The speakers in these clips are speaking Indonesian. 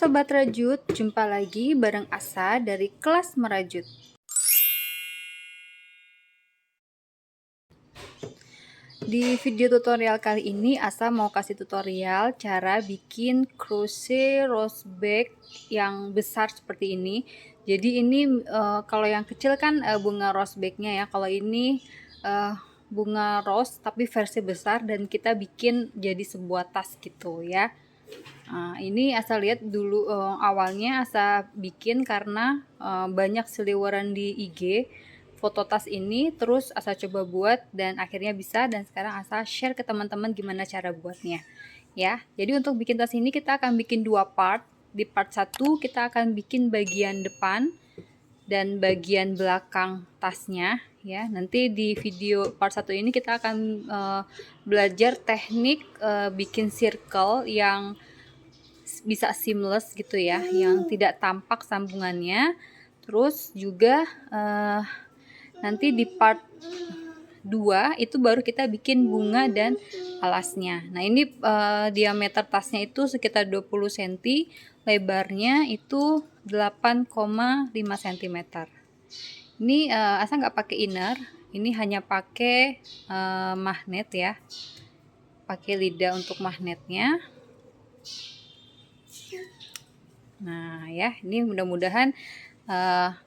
Sobat Rajut, jumpa lagi bareng Asa dari kelas Merajut. Di video tutorial kali ini Asa mau kasih tutorial cara bikin crochet rose bag yang besar seperti ini. Jadi ini kalau yang kecil kan bunga rose bagnya ya. Kalau ini bunga rose tapi versi besar dan kita bikin jadi sebuah tas gitu ya. Nah, ini Asa lihat dulu awalnya Asa bikin karena banyak seliweran di IG foto tas ini, terus Asa coba buat dan akhirnya bisa, dan sekarang Asa share ke teman-teman gimana cara buatnya ya. Jadi untuk bikin tas ini kita akan bikin dua part. Di part 1 kita akan bikin bagian depan dan bagian belakang tasnya ya. Nanti di video part 1 ini kita akan belajar teknik bikin circle yang bisa seamless gitu ya, yang tidak tampak sambungannya. Terus juga nanti di part 2 itu baru kita bikin bunga dan alasnya. Nah ini diameter tasnya itu sekitar 20 cm, lebarnya itu 8,5 cm. Ini Asa nggak pakai inner, ini hanya pakai magnet ya, pakai lidah untuk magnetnya. Nah ya, ini mudah-mudahan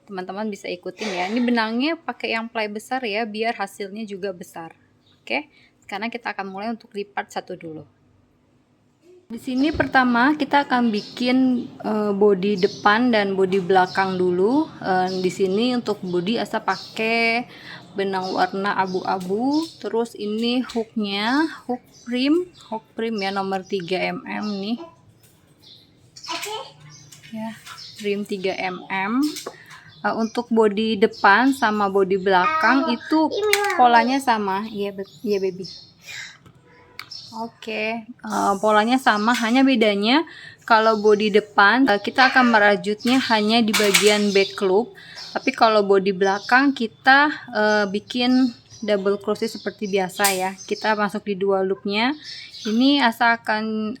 teman-teman bisa ikutin ya. Ini benangnya pakai yang ply besar ya, biar hasilnya juga besar. Oke, sekarang kita akan mulai untuk di part 1 dulu. Di sini pertama kita akan bikin bodi depan dan bodi belakang dulu. Di sini untuk bodi Asa pakai benang warna abu-abu. Terus ini hooknya, hook prim ya, nomor 3 mm nih. Ya, rim 3 mm. Untuk bodi depan sama bodi belakang itu polanya sama. Iya baby. Oke, polanya sama, hanya bedanya kalau bodi depan kita akan merajutnya hanya di bagian back loop, tapi kalau bodi belakang kita bikin double crochet seperti biasa ya. Kita masuk di 2 loopnya. Ini Asa akan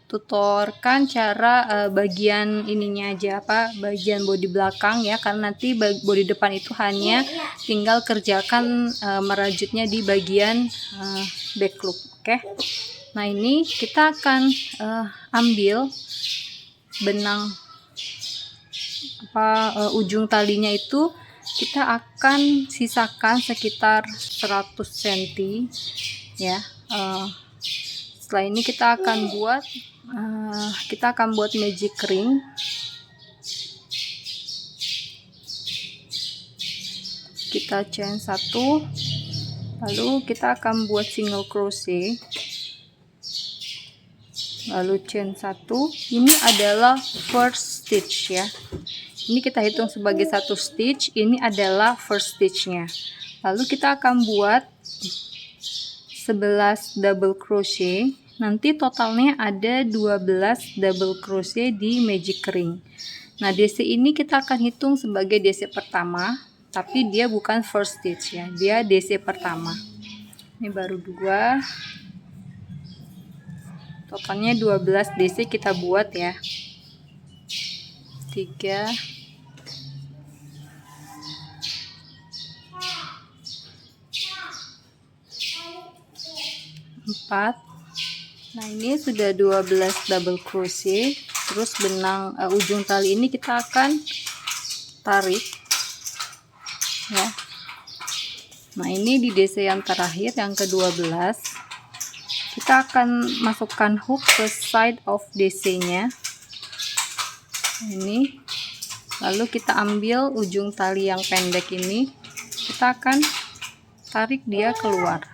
tutorkan cara bagian ininya aja, bagian bodi belakang ya, karena nanti bodi depan itu hanya tinggal kerjakan merajutnya di bagian back loop. Oke. Nah ini kita akan ambil benang ujung talinya itu kita akan sisakan sekitar 100 cm ya. Setelah ini kita akan buat magic ring. Kita chain 1, lalu kita akan buat single crochet, lalu chain 1. Ini adalah first stitch ya. Ini kita hitung sebagai 1 stitch, ini adalah first stitchnya. Lalu kita akan buat 11 double crochet. Nanti totalnya ada 12 double crochet di magic ring. Nah DC ini kita akan hitung sebagai DC pertama, tapi dia bukan first stitch ya, dia DC pertama. Ini baru 2, totalnya 12 DC kita buat ya. 3, 4. Nah ini sudah 12 double crochet. Terus benang ujung tali ini kita akan tarik ya. Nah ini di DC yang terakhir, yang ke-12, kita akan masukkan hook ke side of DC nya ini, lalu kita ambil ujung tali yang pendek ini, kita akan tarik dia keluar.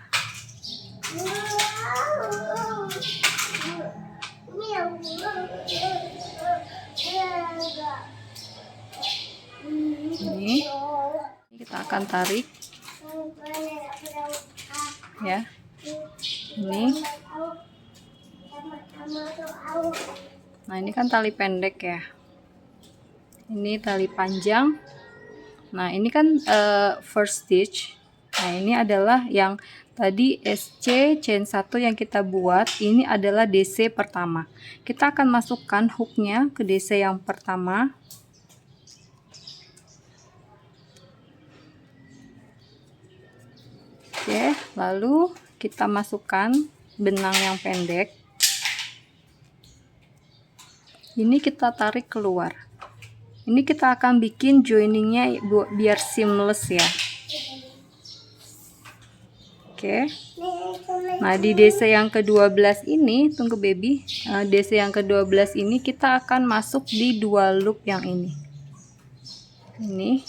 Ini kita akan tarik ya. Ini, nah ini kan tali pendek ya, ini tali panjang. Nah ini kan first stitch. Nah ini adalah yang tadi SC chain 1 yang kita buat ini adalah DC pertama. Kita akan masukkan hooknya ke DC yang pertama. Oke, lalu kita masukkan benang yang pendek. Ini kita tarik keluar. Ini kita akan bikin joiningnya biar seamless ya. Oke. Nah, di DC yang ke-12 ini, tunggu baby. DC yang ke-12 ini kita akan masuk di 2 loop yang ini. Ini.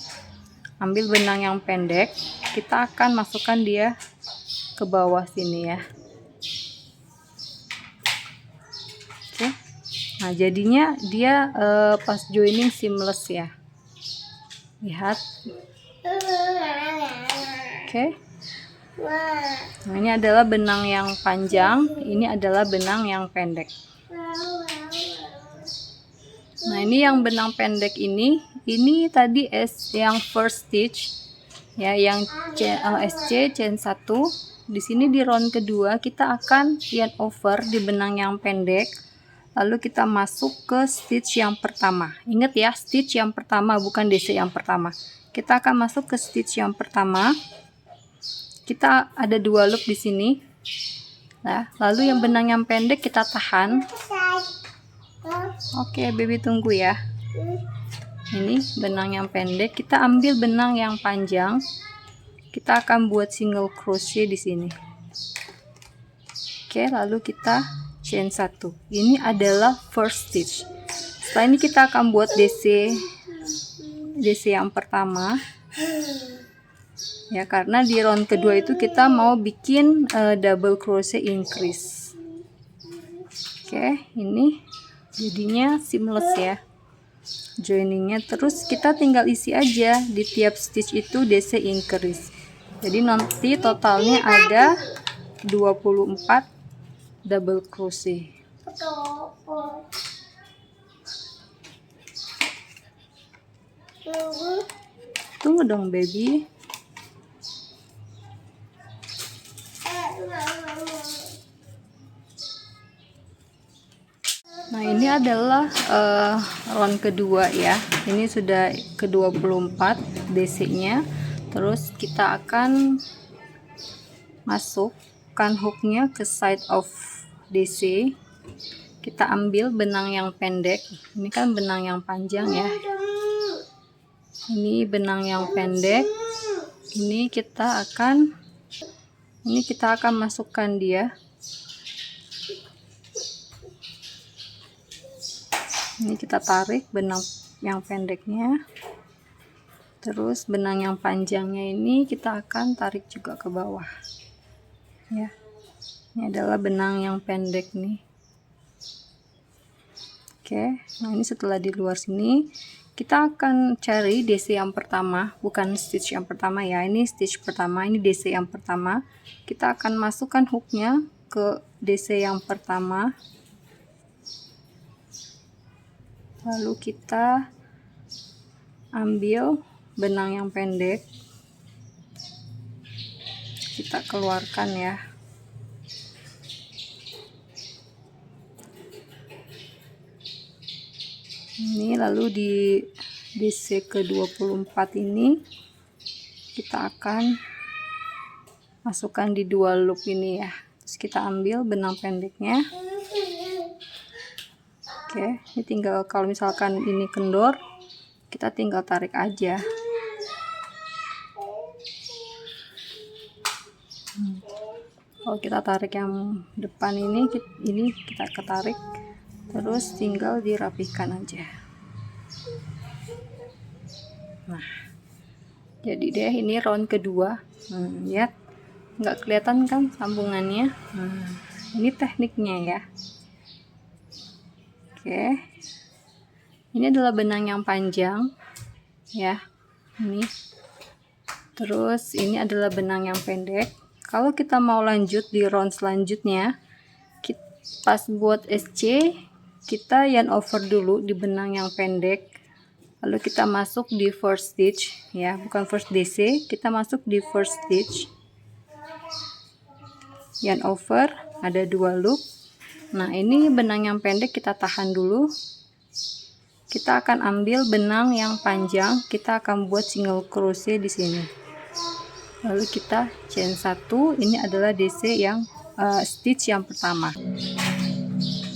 Ambil benang yang pendek, kita akan masukkan dia ke bawah sini ya. Oke. Nah, jadinya dia pas joining seamless ya. Lihat. Oke. Nah, ini adalah benang yang panjang, ini adalah benang yang pendek. Nah, ini yang benang pendek ini tadi yang first stitch ya, yang SC chain 1. Di sini di round kedua kita akan yarn over di benang yang pendek, lalu kita masuk ke stitch yang pertama. Ingat ya, stitch yang pertama, bukan DC yang pertama. Kita akan masuk ke stitch yang pertama. Kita ada 2 loop di sini. Nah, lalu yang benang yang pendek kita tahan. Oke, baby tunggu ya. Ini benang yang pendek, kita ambil benang yang panjang. Kita akan buat single crochet di sini. Oke, lalu kita chain 1. Ini adalah first stitch. Setelah ini kita akan buat DC yang pertama. Ya, karena di round kedua itu kita mau bikin double crochet increase. Oke, ini jadinya seamless ya joiningnya. Terus kita tinggal isi aja di tiap stitch itu DC increase. Jadi nanti totalnya ada 24 double crochet. Tunggu dong baby. Nah, ini adalah round kedua ya. Ini sudah ke-24 DC-nya. Terus kita akan masukkan hooknya ke side of DC. Kita ambil benang yang pendek. Ini kan benang yang panjang ya. Ini benang yang pendek. Ini kita akan masukkan dia. Ini kita tarik benang yang pendeknya, terus benang yang panjangnya ini kita akan tarik juga ke bawah ya. Ini adalah benang yang pendek nih. Oke, nah ini setelah di luar sini kita akan cari DC yang pertama, bukan stitch yang pertama ya, ini stitch pertama, ini DC yang pertama. Kita akan masukkan hooknya ke DC yang pertama. Lalu kita ambil benang yang pendek, kita keluarkan ya. Ini lalu di DC ke-24 ini kita akan masukkan di 2 loop ini ya. Terus kita ambil benang pendeknya. Oke, ini tinggal kalau misalkan ini kendor, kita tinggal tarik aja. Kalau kita tarik yang depan ini kita ketarik, terus tinggal dirapihkan aja. Nah, jadi deh ini round kedua. Lihat, nggak kelihatan kan sambungannya. Ini tekniknya ya. Oke, ini adalah benang yang panjang ya, ini. Terus ini adalah benang yang pendek. Kalau kita mau lanjut di round selanjutnya, pas buat SC kita yarn over dulu di benang yang pendek, lalu kita masuk di first stitch ya, bukan first DC, kita masuk di first stitch. yarn over, ada 2 loop. Nah, ini benang yang pendek kita tahan dulu. Kita akan ambil benang yang panjang, kita akan buat single crochet di sini. Lalu kita chain 1, ini adalah DC yang stitch yang pertama.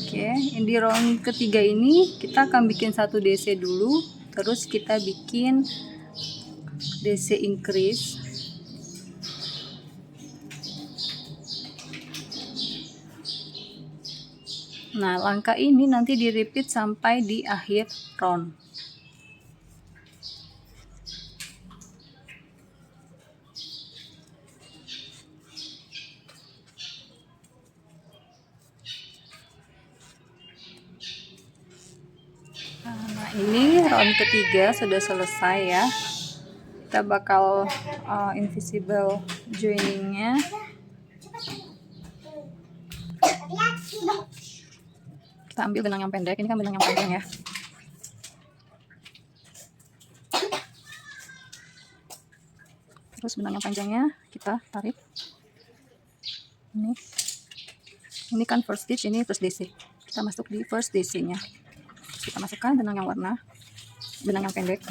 Oke, di round ketiga ini kita akan bikin 1 DC dulu, terus kita bikin DC increase. Nah, langkah ini nanti di repeat sampai di akhir round. Nah, ini round ketiga sudah selesai ya. Kita bakal invisible joiningnya. Kita ambil benang yang pendek, ini kan benang yang panjang ya. Terus benang yang panjangnya kita tarik. Ini kan first stitch, ini first DC. Kita masuk di first DC-nya. Kita masukkan benang yang warna, benang yang pendek.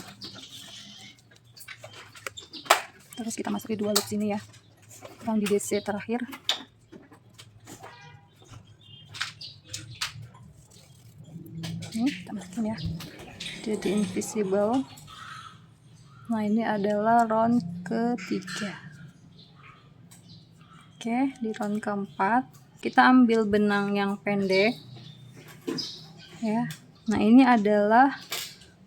Terus kita masuk di 2 loop sini ya. Yang di DC terakhir. Ini kita masukin ya. Jadi invisible. Nah, ini adalah round ketiga. Oke, di round keempat kita ambil benang yang pendek ya. Nah, ini adalah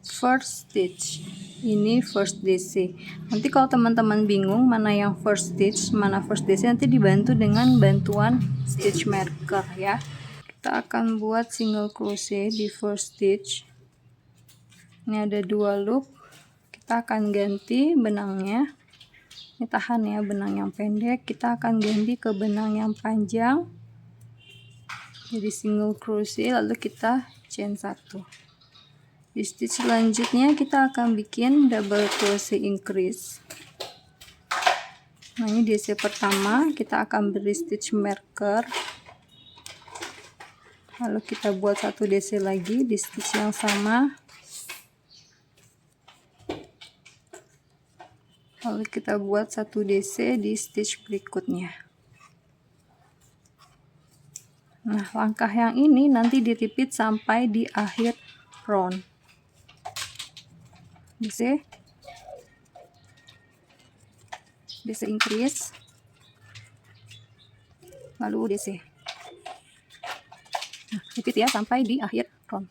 first stitch, ini first DC. Nanti kalau teman-teman bingung mana yang first stitch, mana first DC, nanti dibantu dengan bantuan stitch marker ya. Kita akan buat single crochet di first stitch. Ini ada 2 loop. Kita akan ganti benangnya. Ini tahan ya, benang yang pendek, kita akan ganti ke benang yang panjang. Jadi single crochet, lalu kita chain 1. Di stitch selanjutnya kita akan bikin double crochet increase. Nah, ini DC pertama, kita akan beri stitch marker. Lalu kita buat 1 DC lagi di stitch yang sama. Lalu kita buat 1 DC di stitch berikutnya. Nah, langkah yang ini nanti di repeat sampai di akhir round. DC increase, lalu DC. Nah, repeat ya sampai di akhir round.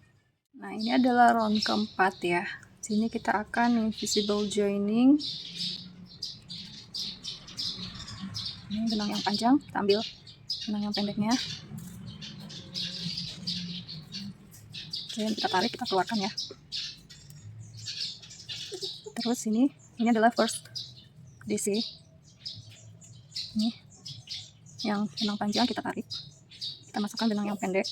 Nah, ini adalah round keempat ya. Sini kita akan invisible joining. Ini benang yang panjang, kita ambil benang yang pendeknya. Oke, kita tarik, kita keluarkan ya. Terus ini adalah first DC. Ini yang benang panjang kita tarik. Kita masukkan benang yang pendek.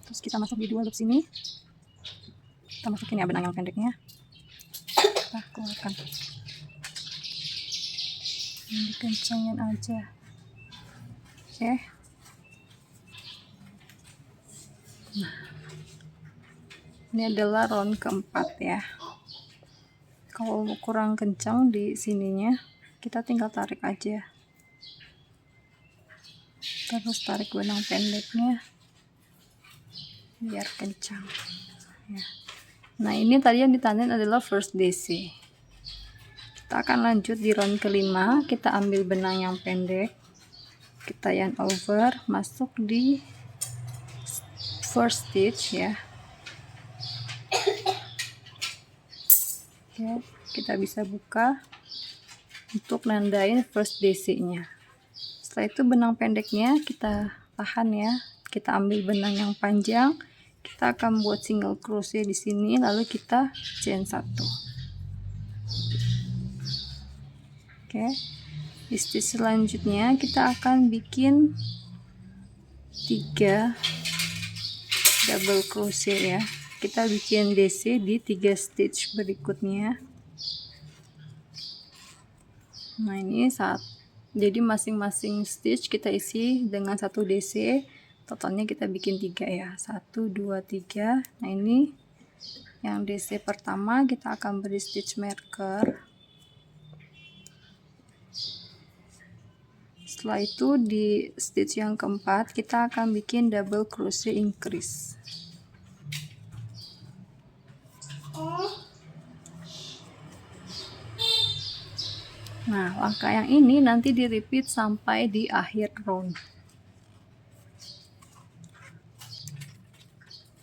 Terus kita masuk di 2 loop sini. Kita masukin ya benang yang pendeknya. Kita keluarkan. Ini kencangin aja. Oke. Nah, ini adalah round keempat ya. Kalau kurang kencang di sininya, kita tinggal tarik aja. Terus tarik benang pendeknya biar kencang ya. Nah, ini tadi yang ditandain adalah first DC. Kita akan lanjut di round kelima. Kita ambil benang yang pendek, kita yarn over, masuk di first stitch ya. Oke, kita bisa buka untuk nandain first DC nya. Setelah itu benang pendeknya kita tahan ya. Kita ambil benang yang panjang, kita akan buat single crochet di sini, lalu kita chain 1. Oke, di stitch selanjutnya kita akan bikin 3 double crochet ya. Kita bikin DC di 3 stitch berikutnya. Nah ini jadi masing-masing stitch kita isi dengan 1 DC, totalnya kita bikin 3 ya, 1 2 3. Nah ini yang DC pertama kita akan beri stitch marker. Setelah itu di stitch yang keempat kita akan bikin double crochet increase. Nah, langkah yang ini nanti di repeat sampai di akhir round.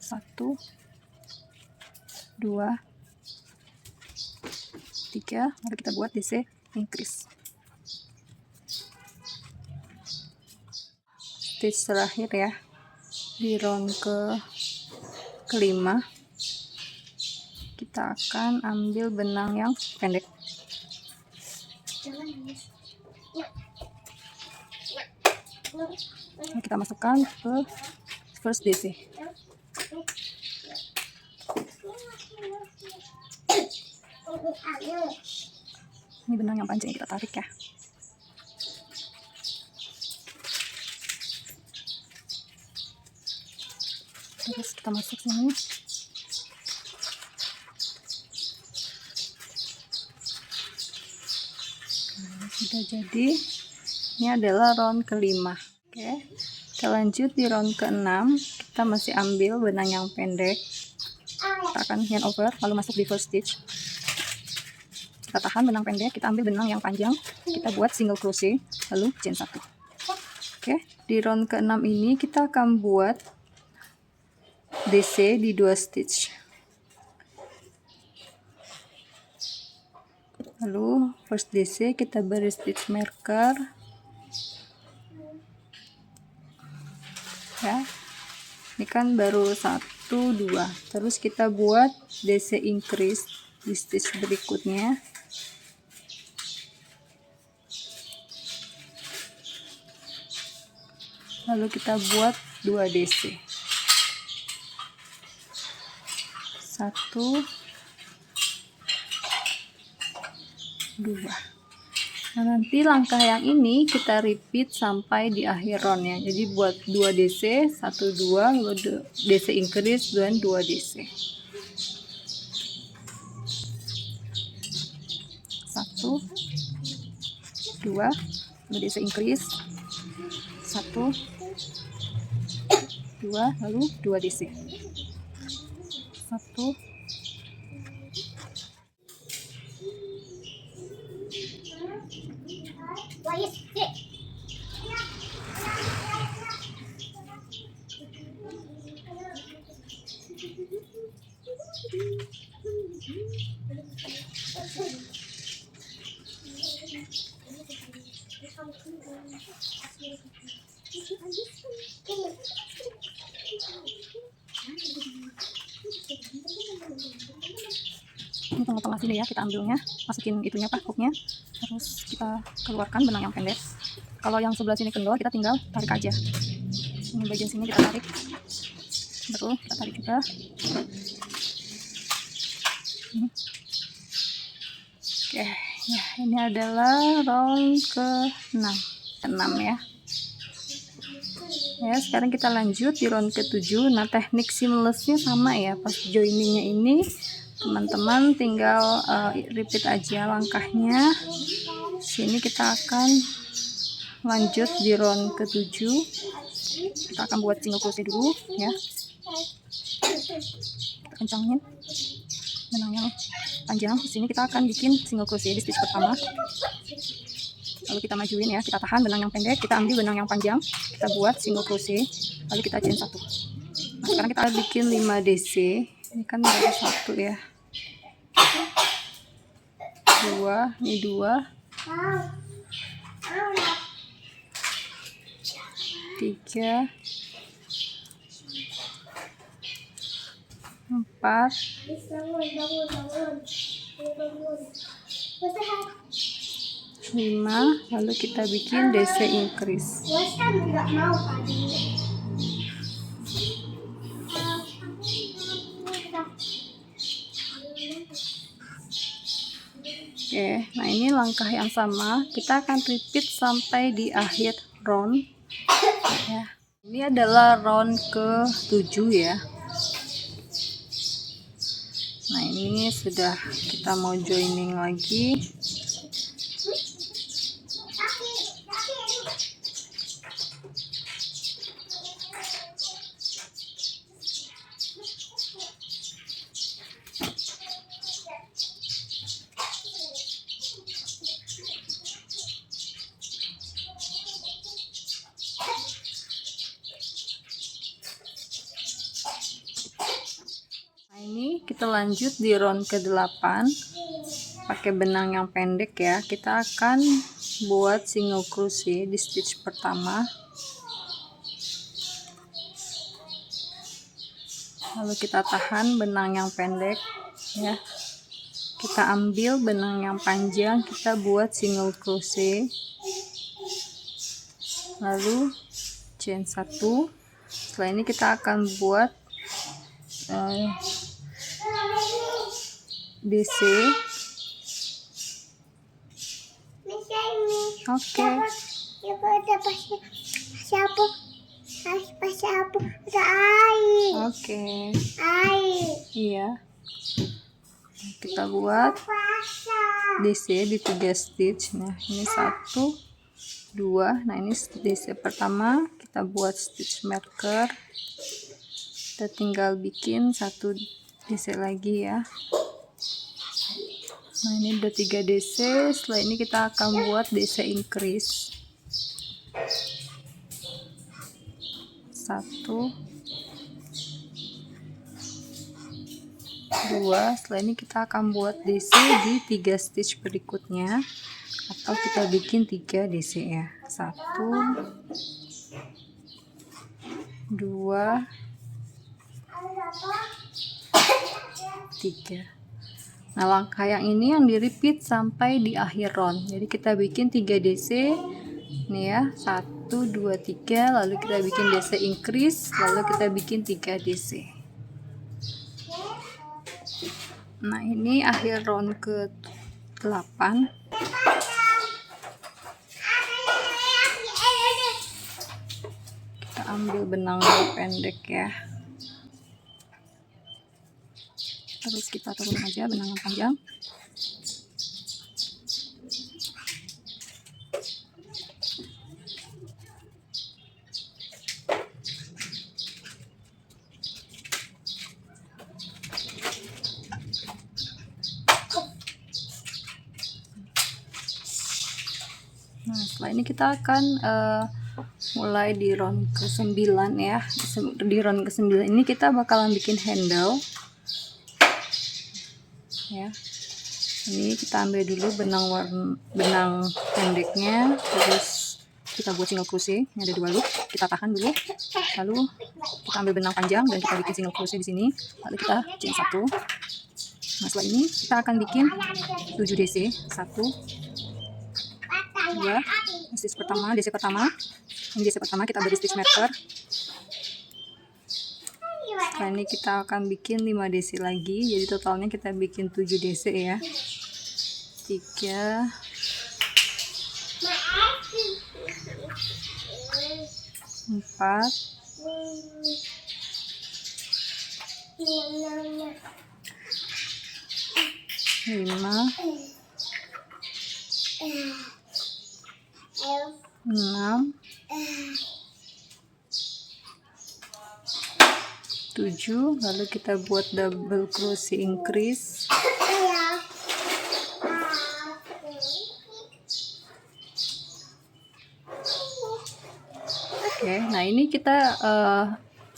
1 2 3, mari kita buat DC increase. Stitch terakhir ya, di round kelima kita akan ambil benang yang pendek. Ini kita masukkan ke first DC. Ini benang yang panjang kita tarik ya. Terus kita masuk sini. Nah, sudah jadi. Ini adalah round kelima. Oke, kita lanjut di round ke-6. Kita masih ambil benang yang pendek. Kita akan yarn over, lalu masuk di first stitch. Kita tahan benang pendek, kita ambil benang yang panjang, kita buat single crochet, lalu chain 1. Oke, di round ke-6 ini kita akan buat DC di 2 stitch. Lalu first DC kita beri stitch marker. Ya, ini kan baru 1 2, terus kita buat DC increase di stitch berikutnya. Lalu kita buat 2 DC. 1 2. Nah, nanti langkah yang ini kita repeat sampai di akhir roundnya. Jadi buat 2 DC, 1 2, lalu DC increase dan 2 DC. 1 2, lalu DC increase. 1 2, lalu 2 DC. 1 ini tengah-tengah sini ya, kita ambilnya, masukin itunya hooknya, terus kita keluarkan benang yang pendek. Kalau yang sebelah sini kendor, kita tinggal tarik aja. Ini bagian sini kita tarik, betul, kita tarik juga. Oke, ya ini adalah round ke-6 ya. Ya, sekarang kita lanjut di round ke-7. Nah, teknik seamlessnya sama ya, pas joiningnya ini teman-teman tinggal repeat aja langkahnya. Sini kita akan lanjut di round ke-7. Kita akan buat single crochet dulu ya. Kita kencangin benang yang panjang. Di sini kita akan bikin single crochet di stitch pertama. Lalu kita majuin ya, kita tahan benang yang pendek, kita ambil benang yang panjang, kita buat single crochet, lalu kita chain 1. Nah, sekarang kita bikin 5 DC. Ini kan ada 1 ya, 2, ini 2, 3, 4, 5, lalu kita bikin DC increase. Oke, nah ini langkah yang sama, kita akan repeat sampai di akhir round ya. Ini adalah round ke-7 ya. Nah ini sudah kita mau joining lagi. Ini kita lanjut di round ke-8 pakai benang yang pendek ya. Kita akan buat single crochet di stitch pertama, lalu kita tahan benang yang pendek ya, kita ambil benang yang panjang, kita buat single crochet, lalu chain 1. Setelah ini kita akan buat DC. Oke. Oke. Iya. Kita buat DC di 3 stitch. Nah, ini 1, 2. Nah, ini DC pertama, kita buat stitch marker. Kita tinggal bikin 1 DC lagi ya. Nah ini udah 3 DC. Setelah ini kita akan buat DC increase 1, 2. Setelah ini kita akan buat DC di 3 stitch berikutnya, atau kita bikin 3 DC ya. 1, 2, 3. Nah langkah yang ini yang di repeat sampai di akhir round. Jadi kita bikin 3 DC nih ya, 1, 2, 3, lalu kita bikin DC increase, lalu kita bikin 3 DC. Nah ini akhir round ke-8. Kita ambil benang yang pendek ya, terus kita turun aja benang yang panjang. Nah setelah ini kita akan mulai di round ke-9 ya. Di round ke-9 ini kita bakalan bikin handle ya. Ini kita ambil dulu benang pendeknya, terus kita buat single crochet. Ini ada 2 loop, kita tahan dulu, lalu kita ambil benang panjang dan kita bikin single crochet di sini, lalu kita chain 1. Nah setelah ini kita akan bikin 7 DC, 1, 2, stitch pertama, DC pertama. Ini DC pertama, kita beri stitch marker. Setelah ini kita akan bikin 5 DC lagi, jadi totalnya kita bikin 7 DC ya. 3, 4, 5, 6, 7, lalu kita buat double crochet increase. Oke, nah ini kita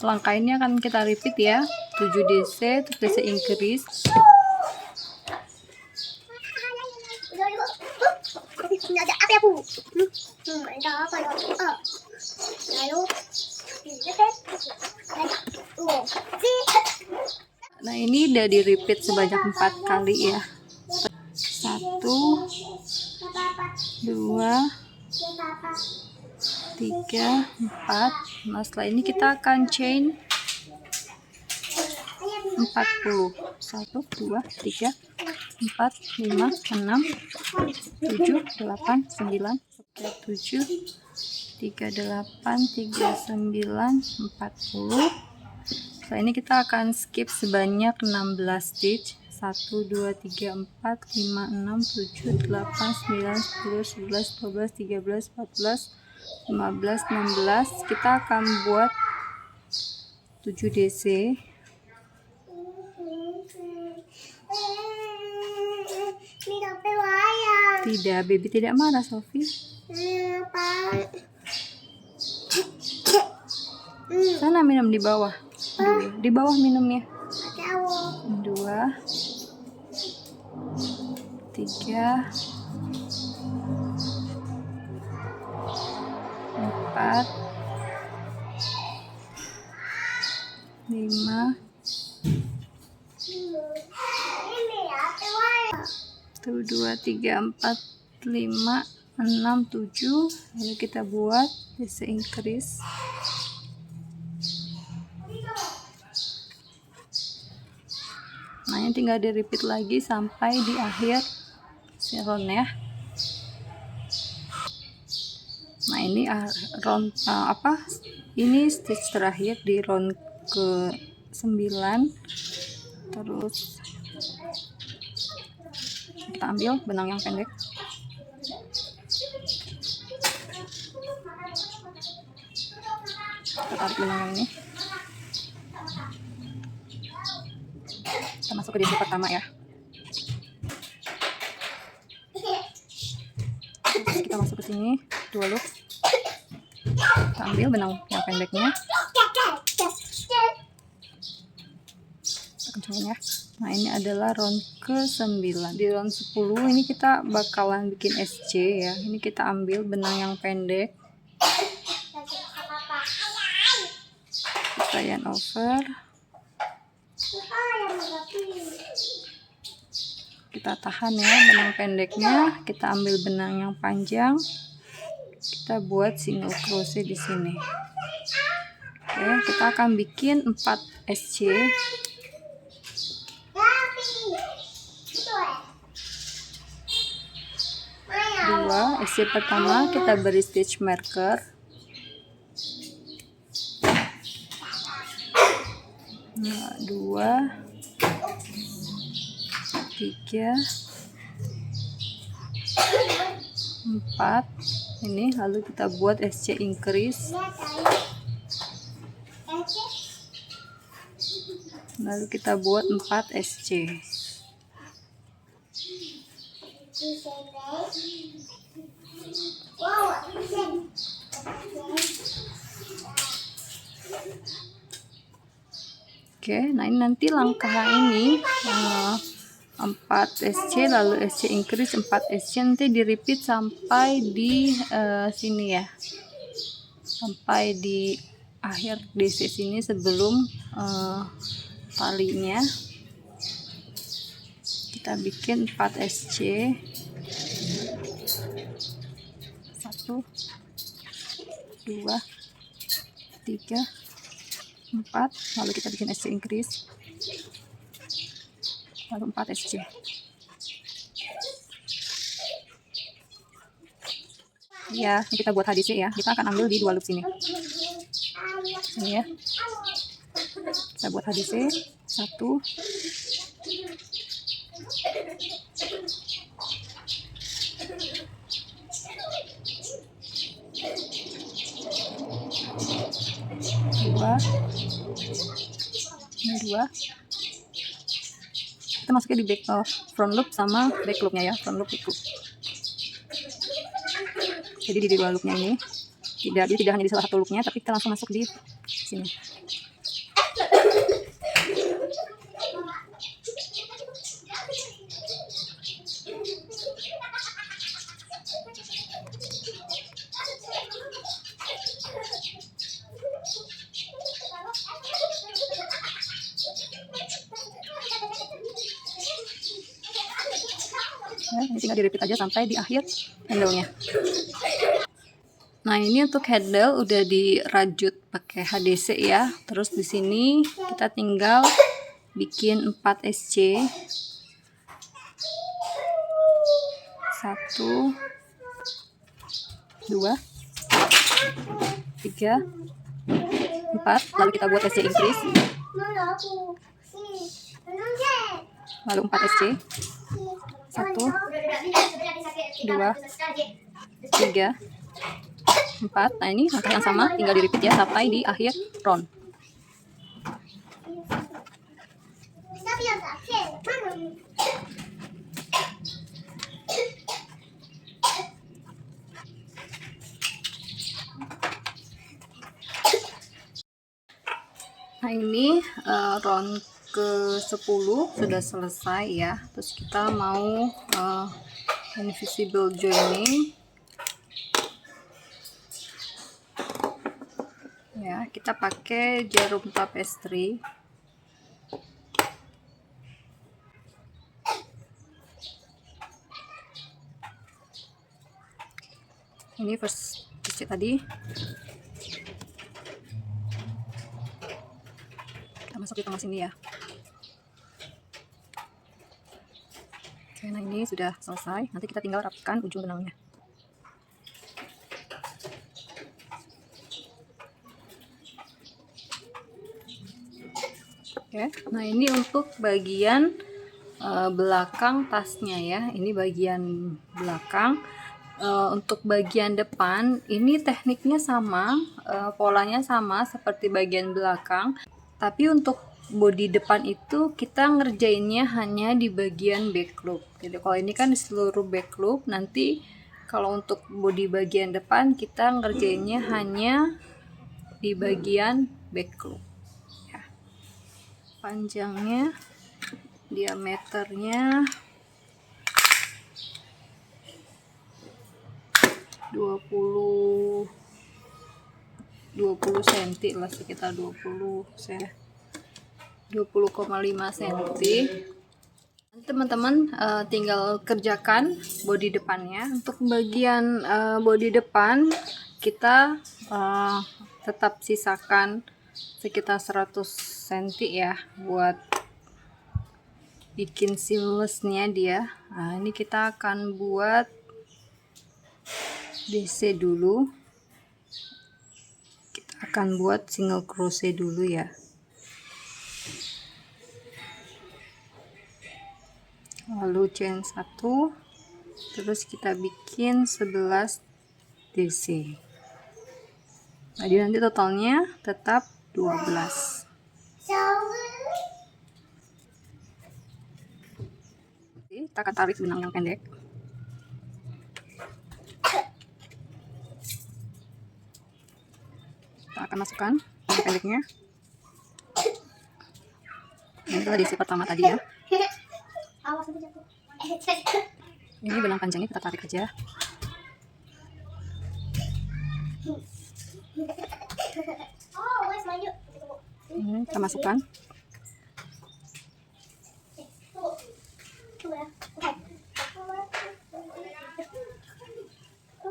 langkah ini akan kita repeat ya, 7 DC, terus DC increase. Nah ini udah di repeat sebanyak 4 kali ya. 1, 2, 3, 4. Nah setelah ini kita akan chain 40. 1, 2, 3, 4, 5, 6, 7, 8, 9, 7, 38, 39, 40. Setelah ini kita akan skip sebanyak 16 stitch. 1, 2, 3, 4, 5, 6, 7, 8, 9, 10, 11, 12, 13, 14, 15, 16. Kita akan buat 7 DC. Tidak, baby tidak marah, Sofi. Sana minum di bawah. Di bawah minumnya. 2, 3, 4, 5, 1, 2, 3, 4, 5, 6, 7. Lalu kita buat DC increase. Nah, ini tinggal di repeat lagi sampai di akhir round ya. Nah, ini round ini stitch terakhir di round ke 9. Terus kita ambil benang yang pendek. Kita tarik benang yang ini. Kita masuk ke DC pertama ya. Terus kita masuk ke sini 2 loop. Kita ambil benang yang pendeknya. Kencangin ya. Nah, ini adalah round ke-9. Di round 10 ini kita bakalan bikin SC ya. Ini kita ambil benang yang pendek. Kita yarn over. Kita tahan ya benang pendeknya. Kita ambil benang yang panjang. Kita buat single crochet di sini. Oke, kita akan bikin 4 SC. 2 SC pertama kita beri stitch marker. Nah, 2, 3, 4. Ini lalu kita buat SC increase. Lalu kita buat 4 SC. Oke, nah ini nanti langkah ini 4 SC lalu SC increase 4 SC nanti di repeat sampai di sini ya, sampai di akhir DC sini sebelum talinya. Kita bikin 4 SC. 1, 2, 3, 4. Lalu kita bikin SC increase. Lalu 4 SC. Ya, ini kita buat HDC ya. Kita akan ambil di 2 loop sini. Ini ya. Kita buat HDC 1. 2, ini 2. Kita masuknya di back front loop sama back loopnya ya, front loop itu. Jadi di 2 loopnya ini tidak hanya di salah satu loopnya, tapi kita langsung masuk di sini. Ya, ini tinggal di repeat aja sampai di akhir handle-nya. Nah, ini untuk handle udah dirajut pakai HDC ya. Terus di sini kita tinggal bikin 4 SC. 1, 2, 3, 4. Lalu kita buat SC increase. Lalu 4 SC. 1, 2, 3, 4. Nah, ini langkah yang sama, tinggal di repeat ya sampai di akhir round. Nah, ini round ke-10 sudah selesai ya. Terus kita mau invisible joining ya, kita pakai jarum tapestry. Ini first stitch tadi kita masuk di tengah sini ya. Oke, nah ini sudah selesai. Nanti kita tinggal rapikan ujung benangnya. Oke, nah ini untuk bagian belakang tasnya ya. Ini bagian belakang. Untuk bagian depan ini tekniknya sama, polanya sama seperti bagian belakang, tapi untuk bodi depan itu kita ngerjainnya hanya di bagian back loop. Jadi kalau ini kan di seluruh back loop, nanti kalau untuk bodi bagian depan kita ngerjainnya hanya di bagian back loop ya. Panjangnya, diameternya 20 cm lah, sekitar 20,5 cm. Teman-teman tinggal kerjakan bodi depannya. Untuk bagian bodi depan kita tetap sisakan sekitar 100 cm ya buat bikin seamlessnya dia. Nah, ini kita akan buat DC dulu. Kita akan buat single crochet dulu ya. Lalu chain 1, terus kita bikin 11 DC. Jadi nanti totalnya tetap 12. Kita akan tarik benang yang pendek. Kita akan masukkan benang pendeknya. Ini adalah DC pertama tadi ya. Ini benang panjangnya kita tarik aja. Ini kita masukkan.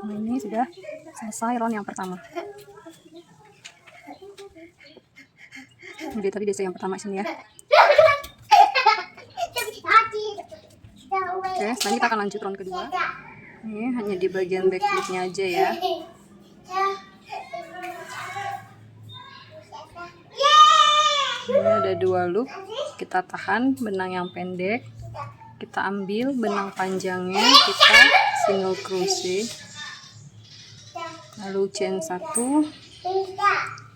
Nah, ini sudah selesai round yang pertama. Jadi tadi DC yang pertama sini ya. Oke, selanjutnya kita akan lanjut round kedua. Ini hanya di bagian back loopnya aja ya. Ini ada 2 loop. Kita tahan benang yang pendek. Kita ambil benang panjangnya, kita single crochet. Lalu chain 1.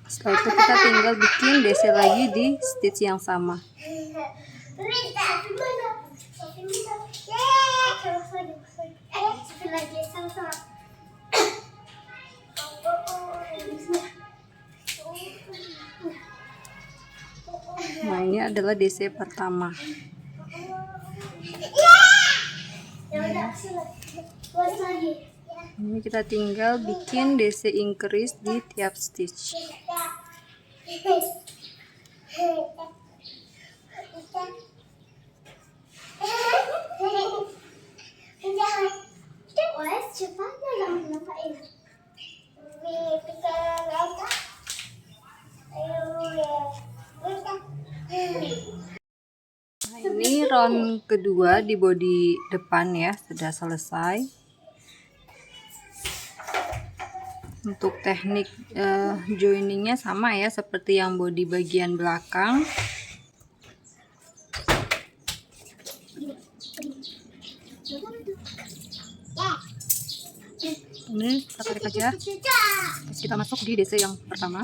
Setelah itu kita tinggal bikin DC lagi di stitch yang sama. Nah, ini adalah DC pertama. Ini kita tinggal bikin DC increase di tiap stitch. Nah, ini round kedua di bodi depan ya, sudah selesai. Untuk teknik joiningnya sama ya seperti yang bodi bagian belakang. Ini kita tarik aja. Terus kita masuk di DC yang pertama.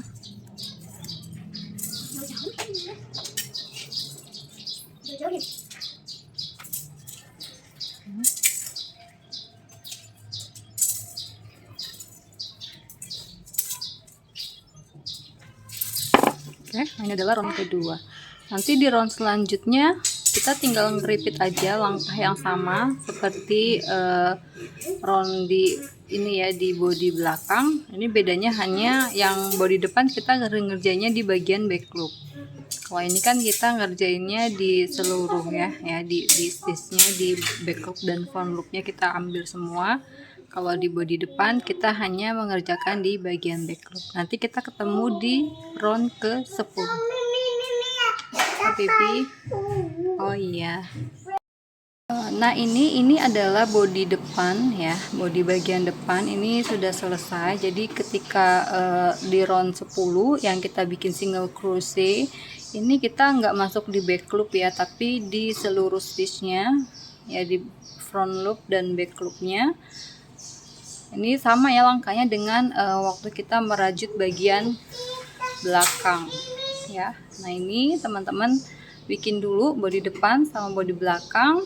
Oke, ini adalah round kedua. Nanti di round selanjutnya kita tinggal nge-repeat aja langkah yang sama seperti round di ini ya, di bodi belakang. Ini bedanya hanya yang bodi depan kita ngerjainnya di bagian back loop. Kalau ini kan kita ngerjainnya di seluruh ya di stitchnya, di back loop dan front loopnya kita ambil semua. Kalau di bodi depan kita hanya mengerjakan di bagian back loop. Nanti kita ketemu di round ke 10. Baby. Oh iya. Nah ini adalah bodi depan ya, bodi bagian depan ini sudah selesai. Jadi ketika di round 10 yang kita bikin single crochet, ini kita nggak masuk di back loop ya, tapi di seluruh stitchnya ya, di front loop dan back loopnya. Ini sama ya langkahnya dengan waktu kita merajut bagian belakang ya. Nah ini teman-teman bikin dulu bodi depan sama bodi belakang.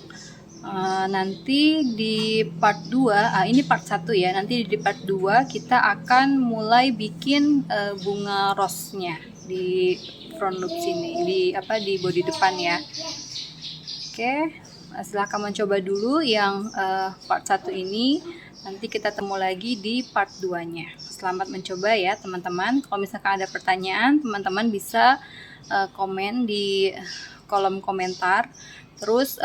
Nanti di part 2, ini part 1 ya, nanti di part 2 kita akan mulai bikin bunga rose-nya di front loop sini, di bodi depan ya. Oke, silahkan mencoba dulu yang part 1 ini. Nanti kita temu lagi di part 2-nya. Selamat mencoba ya teman-teman. Kalau misalkan ada pertanyaan, teman-teman bisa komen di kolom komentar. Terus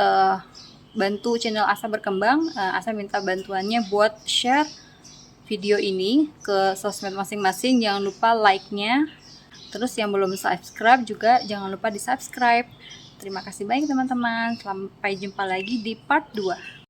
bantu channel Asa berkembang. Asa minta bantuannya buat share video ini ke sosmed masing-masing. Jangan lupa like-nya. Terus yang belum subscribe juga jangan lupa di subscribe. Terima kasih banyak teman-teman. Sampai jumpa lagi di part 2.